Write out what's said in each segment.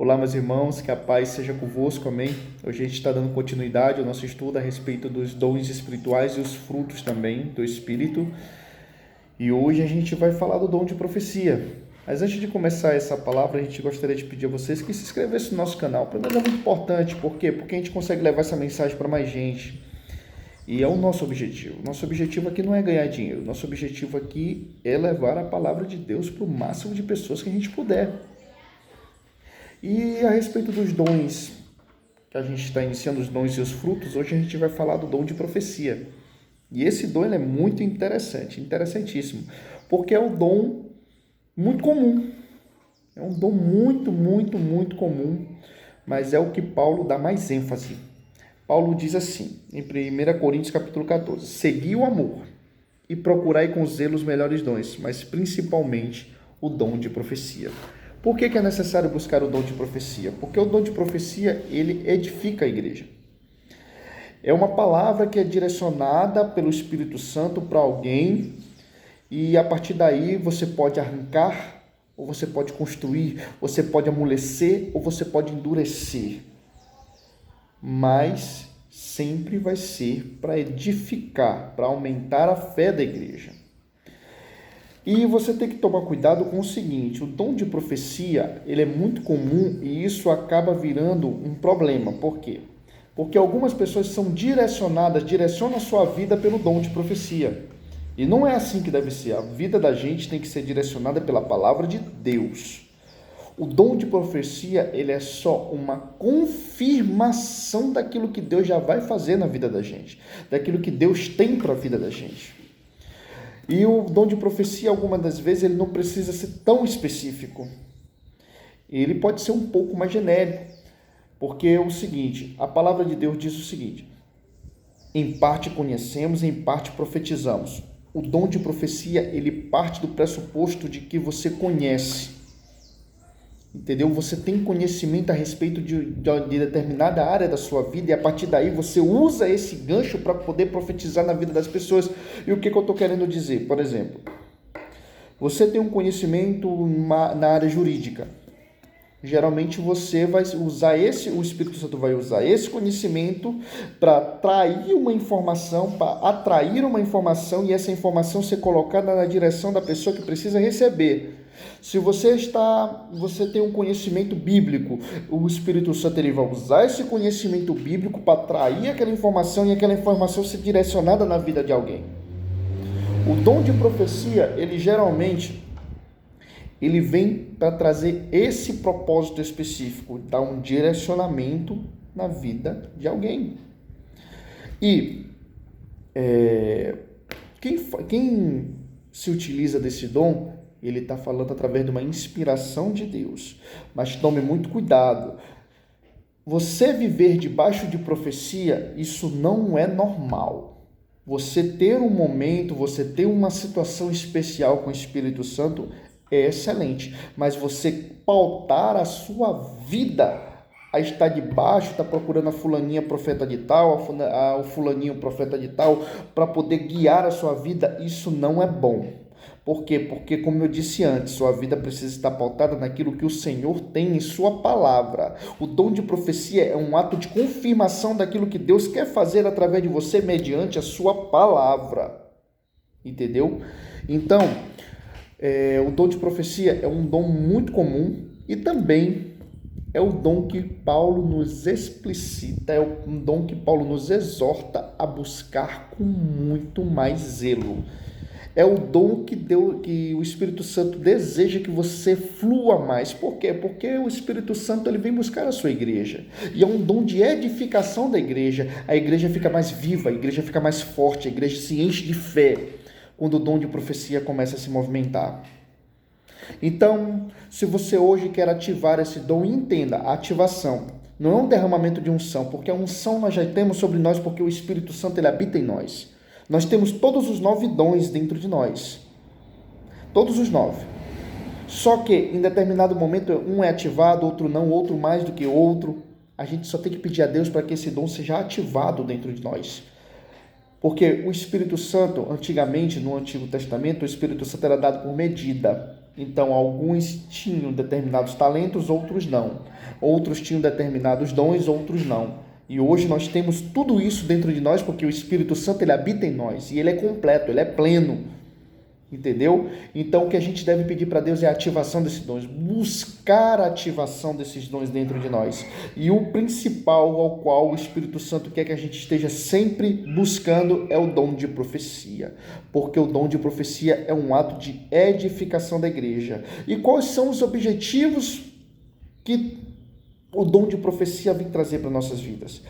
Olá, meus irmãos, que a paz seja convosco, amém? Hoje a gente está dando continuidade ao nosso estudo a respeito dos dons espirituais e os frutos também do Espírito. E hoje a gente vai falar do dom de profecia. Mas antes de começar essa palavra, a gente gostaria de pedir a vocês que se inscrevessem no nosso canal. Para nós é muito importante, por quê? Porque a gente consegue levar essa mensagem para mais gente. E é o nosso objetivo. Nosso objetivo aqui não é ganhar dinheiro. Nosso objetivo aqui é levar a palavra de Deus para o máximo de pessoas que a gente puder. E a respeito dos dons, que a gente está iniciando os dons e os frutos, hoje a gente vai falar do dom de profecia. E esse dom ele é muito interessante, interessantíssimo, porque é um dom muito comum. É um dom muito comum, mas é o que Paulo dá mais ênfase. Paulo diz assim, em 1 Coríntios capítulo 14, segui o amor e procurai com zelo os melhores dons, mas principalmente o dom de profecia. Por que é necessário buscar o dom de profecia? Porque o dom de profecia, ele edifica a igreja. É uma palavra que é direcionada pelo Espírito Santo para alguém e a partir daí você pode arrancar, ou você pode construir, você pode amolecer, ou você pode endurecer. Mas sempre vai ser para edificar, para aumentar a fé da igreja. E você tem que tomar cuidado com o seguinte, o dom de profecia, ele é muito comum e isso acaba virando um problema. Por quê? Porque algumas pessoas são direcionam a sua vida pelo dom de profecia. E não é assim que deve ser. A vida da gente tem que ser direcionada pela palavra de Deus. O dom de profecia, ele é só uma confirmação daquilo que Deus já vai fazer na vida da gente, daquilo que Deus tem para a vida da gente. E o dom de profecia, algumas das vezes, ele não precisa ser tão específico. Ele pode ser um pouco mais genérico. Porque é o seguinte, a palavra de Deus diz o seguinte, em parte conhecemos, em parte profetizamos. O dom de profecia, ele parte do pressuposto de que você conhece. Entendeu? Você tem conhecimento a respeito de determinada área da sua vida e a partir daí você usa esse gancho para poder profetizar na vida das pessoas. E o que eu estou querendo dizer? Por exemplo, você tem um conhecimento na área jurídica. Geralmente você vai usar o Espírito Santo vai usar esse conhecimento para atrair uma informação e essa informação ser colocada na direção da pessoa que precisa receber. Se você tem um conhecimento bíblico, o Espírito Santo ele vai usar esse conhecimento bíblico para atrair aquela informação e aquela informação ser direcionada na vida de alguém. O dom de profecia, ele geralmente vem para trazer esse propósito específico, dar um direcionamento na vida de alguém. E quem se utiliza desse dom, ele está falando através de uma inspiração de Deus. Mas tome muito cuidado. Você viver debaixo de profecia, isso não é normal. Você ter um momento, você ter uma situação especial com o Espírito Santo é excelente. Mas você pautar a sua vida a estar debaixo, está procurando a fulaninha profeta de tal, o fulaninho profeta de tal, para poder guiar a sua vida, isso não é bom. Por quê? Porque, como eu disse antes, sua vida precisa estar pautada naquilo que o Senhor tem em sua palavra. O dom de profecia é um ato de confirmação daquilo que Deus quer fazer através de você mediante a sua palavra. Entendeu? Então, o dom de profecia é um dom muito comum e também é o dom que Paulo nos explicita, é um dom que Paulo nos exorta a buscar com muito mais zelo. É o dom que o Espírito Santo deseja que você flua mais. Por quê? Porque o Espírito Santo ele vem buscar a sua igreja. E é um dom de edificação da igreja. A igreja fica mais viva, a igreja fica mais forte, a igreja se enche de fé quando o dom de profecia começa a se movimentar. Então, se você hoje quer ativar esse dom, entenda, a ativação não é um derramamento de unção, porque a unção nós já temos sobre nós, porque o Espírito Santo ele habita em nós. Nós temos todos os 9 dons dentro de nós. Todos os 9. Só que em determinado momento um é ativado, outro não, outro mais do que outro. A gente só tem que pedir a Deus para que esse dom seja ativado dentro de nós. Porque o Espírito Santo, antigamente, no Antigo Testamento, o Espírito Santo era dado por medida. Então, alguns tinham determinados talentos, outros não. Outros tinham determinados dons, outros não. E hoje nós temos tudo isso dentro de nós, porque o Espírito Santo ele habita em nós. E ele é completo, ele é pleno. Entendeu? Então, o que a gente deve pedir para Deus é a ativação desses dons. Buscar a ativação desses dons dentro de nós. E o principal ao qual o Espírito Santo quer que a gente esteja sempre buscando é o dom de profecia. Porque o dom de profecia é um ato de edificação da igreja. E quais são os objetivos que o dom de profecia vem trazer para nossas vidas?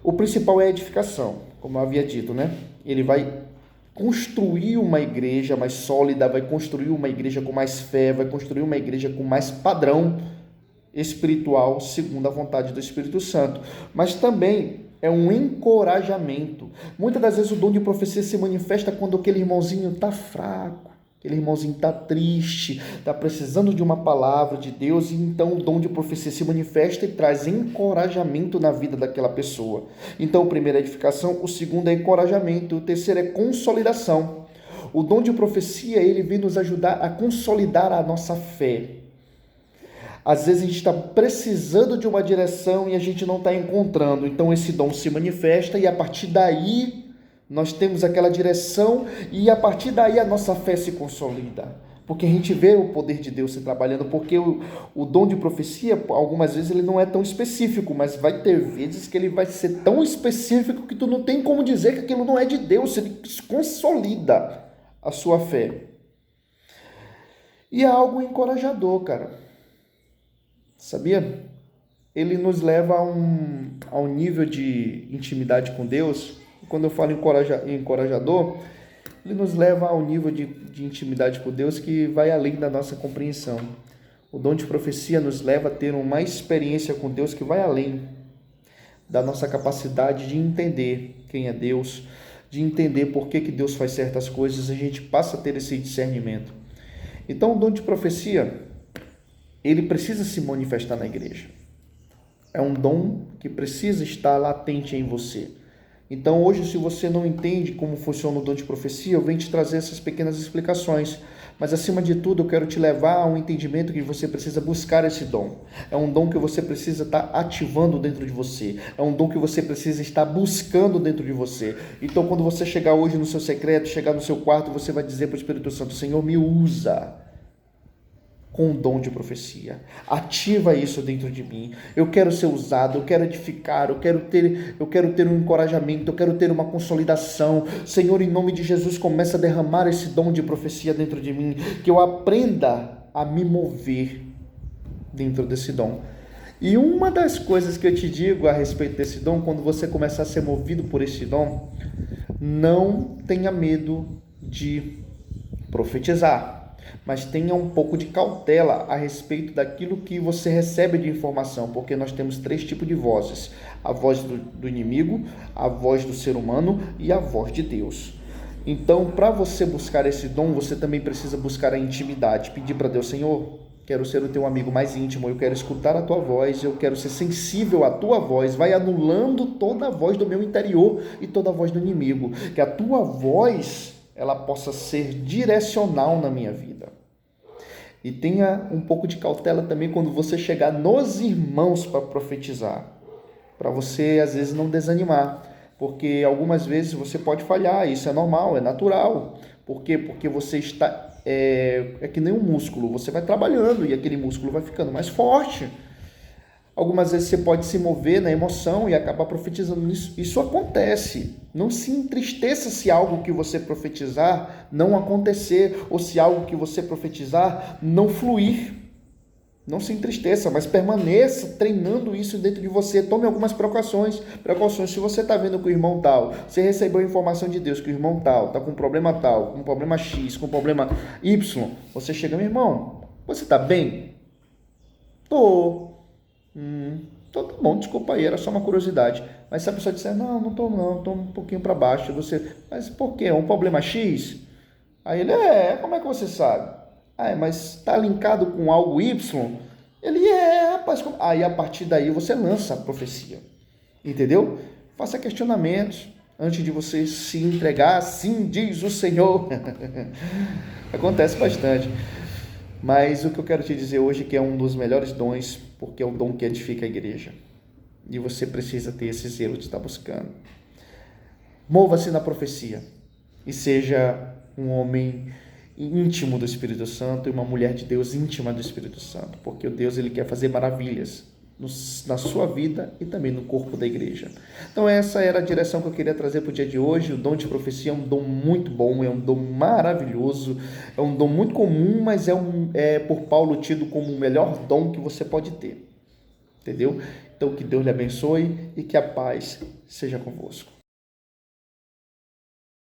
O principal é a edificação, como eu havia dito, né? Ele vai construir uma igreja mais sólida, vai construir uma igreja com mais fé, vai construir uma igreja com mais padrão espiritual, segundo a vontade do Espírito Santo. Mas também é um encorajamento. Muitas das vezes o dom de profecia se manifesta quando aquele irmãozinho está fraco, aquele irmãozinho está triste, está precisando de uma palavra de Deus, e então o dom de profecia se manifesta e traz encorajamento na vida daquela pessoa. Então, o primeiro é edificação, o segundo é encorajamento, o terceiro é consolidação. O dom de profecia, ele vem nos ajudar a consolidar a nossa fé. Às vezes a gente está precisando de uma direção e a gente não está encontrando, então esse dom se manifesta e a partir daí nós temos aquela direção e a partir daí a nossa fé se consolida. Porque a gente vê o poder de Deus se trabalhando, porque o dom de profecia, algumas vezes ele não é tão específico, mas vai ter vezes que ele vai ser tão específico que tu não tem como dizer que aquilo não é de Deus, ele consolida a sua fé. E é algo encorajador, cara. Sabia? Ele nos leva a um nível de intimidade com Deus. Quando eu falo encorajador, ele nos leva ao nível de intimidade com Deus que vai além da nossa compreensão. O dom de profecia nos leva a ter uma experiência com Deus que vai além da nossa capacidade de entender quem é Deus, de entender por que Deus faz certas coisas, a gente passa a ter esse discernimento. Então, o dom de profecia, ele precisa se manifestar na igreja. É um dom que precisa estar latente em você. Então, hoje, se você não entende como funciona o dom de profecia, eu venho te trazer essas pequenas explicações. Mas, acima de tudo, eu quero te levar a um entendimento que você precisa buscar esse dom. É um dom que você precisa estar ativando dentro de você. É um dom que você precisa estar buscando dentro de você. Então, quando você chegar hoje no seu secreto, chegar no seu quarto, você vai dizer para o Espírito Santo: Senhor, me usa com o dom de profecia. Ativa isso dentro de mim. Eu quero ser usado, eu quero edificar, eu quero ter um encorajamento, eu quero ter uma consolidação. Senhor, em nome de Jesus, começa a derramar esse dom de profecia dentro de mim, que eu aprenda a me mover dentro desse dom. E uma das coisas que eu te digo a respeito desse dom, quando você começar a ser movido por esse dom, não tenha medo de profetizar. Mas tenha um pouco de cautela a respeito daquilo que você recebe de informação, porque nós temos 3 tipos de vozes: a voz do inimigo, a voz do ser humano e a voz de Deus. Então, para você buscar esse dom, você também precisa buscar a intimidade, pedir para Deus: Senhor, quero ser o teu amigo mais íntimo, eu quero escutar a tua voz, eu quero ser sensível à tua voz. Vai anulando toda a voz do meu interior e toda a voz do inimigo, que a tua voz ela possa ser direcional na minha vida. E tenha um pouco de cautela também quando você chegar nos irmãos para profetizar, para você às vezes não desanimar, porque algumas vezes você pode falhar, isso é normal, é natural. Por quê? Porque você está, é que nem um músculo, você vai trabalhando e aquele músculo vai ficando mais forte. Algumas vezes você pode se mover na emoção e acabar profetizando nisso. Isso acontece. Não se entristeça se algo que você profetizar não acontecer, ou se algo que você profetizar não fluir. Não se entristeça, mas permaneça treinando isso dentro de você. Tome algumas precauções. Se você está vendo que o irmão tal, você recebeu a informação de Deus que o irmão tal está com um problema tal, com um problema X, com um problema Y, você chega: meu irmão, você está bem? Tô. Então tá bom, desculpa aí, era só uma curiosidade. Mas se a pessoa disser: não estou não, estou um pouquinho para baixo, mas por quê? É um problema X? Aí ele: como é que você sabe? Mas está linkado com algo Y? Ele: rapaz. Aí a partir daí você lança a profecia, entendeu? Faça questionamentos antes de você se entregar. Assim diz o Senhor. Acontece bastante. Mas o que eu quero te dizer hoje é que é um dos melhores dons, porque é o dom que edifica a igreja. E você precisa ter esse zelo de estar buscando. Mova-se na profecia e seja um homem íntimo do Espírito Santo e uma mulher de Deus íntima do Espírito Santo, porque o Deus ele quer fazer maravilhas na sua vida e também no corpo da igreja. Então essa era a direção que eu queria trazer para o dia de hoje. O dom de profecia é um dom muito bom, é um dom maravilhoso, é um dom muito comum, mas é por Paulo tido como o melhor dom que você pode ter. Entendeu? Então que Deus lhe abençoe e que a paz seja convosco.